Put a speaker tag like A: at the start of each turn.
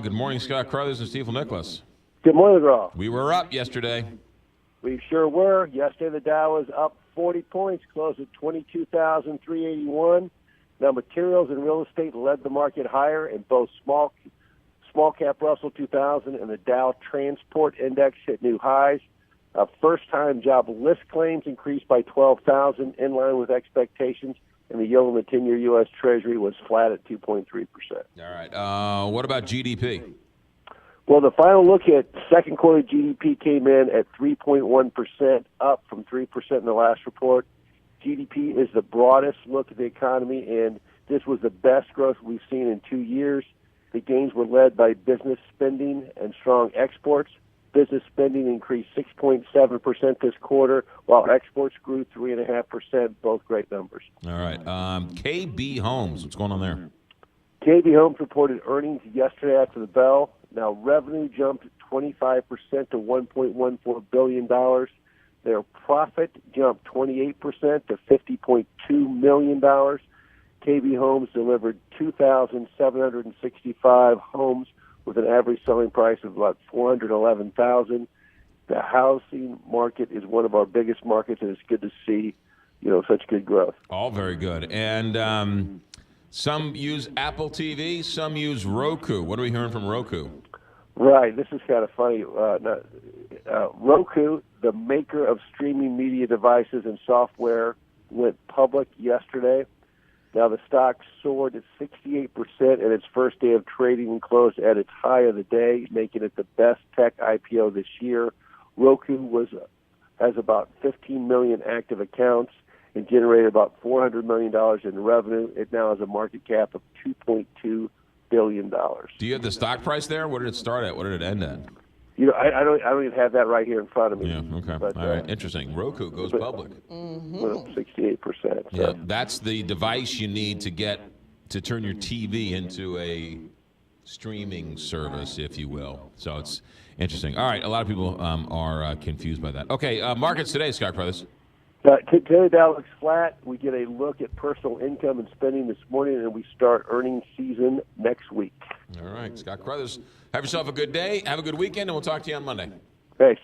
A: Good morning, Scott Carothers and Steve Nicholas.
B: Good morning, Rob.
A: We were up yesterday.
B: We sure were. Yesterday, the Dow was up 40 points, closed at 22,381. Now, materials and real estate led the market higher, and both small cap Russell 2000 and the Dow Transport Index hit new highs. First-time job list claims increased by 12,000, in line with expectations, and the yield on the 10-year U.S. Treasury was flat at 2.3%.
A: All right. What about GDP?
B: Well, the final look at second quarter GDP came in at 3.1%, up from 3% in the last report. GDP is the broadest look at the economy, and this was the best growth we've seen in 2 years. The gains were led by business spending and strong exports. Business spending increased 6.7% this quarter, while exports grew 3.5%, both great numbers.
A: All right. KB Homes, what's going on there?
B: KB Homes reported earnings yesterday after the bell. Now, revenue jumped 25% to $1.14 billion. Their profit jumped 28% to $50.2 million. KB Homes delivered 2,765 homes with an average selling price of about $411,000. The housing market is one of our biggest markets, and it's good to see, such good growth.
A: All very good. And some use Apple TV, some use Roku. What are we hearing from Roku?
B: Right. This is kind of funny. Roku, the maker of streaming media devices and software, went public yesterday. Now, the stock soared at 68% in its first day of trading and closed at its high of the day, making it the best tech IPO this year. Roku has about 15 million active accounts and generated about $400 million in revenue. It now has a market cap of $2.2 billion.
A: Do you have the stock price there? What did it start at? What did it end at?
B: I don't even have that right here in front of me.
A: Yeah, okay. But, all right, interesting. Roku goes public.
B: 68%. So.
A: Yeah, that's the device you need to turn your TV into a streaming service, if you will. So it's interesting. All right, a lot of people are confused by that. Okay, markets today, Scott Brothers.
B: Today, Dow looks flat. We get a look at personal income and spending this morning, and we start earnings season next week.
A: All right, Scott Brothers. Have yourself a good day. Have a good weekend, and we'll talk to you on Monday.
B: Thanks.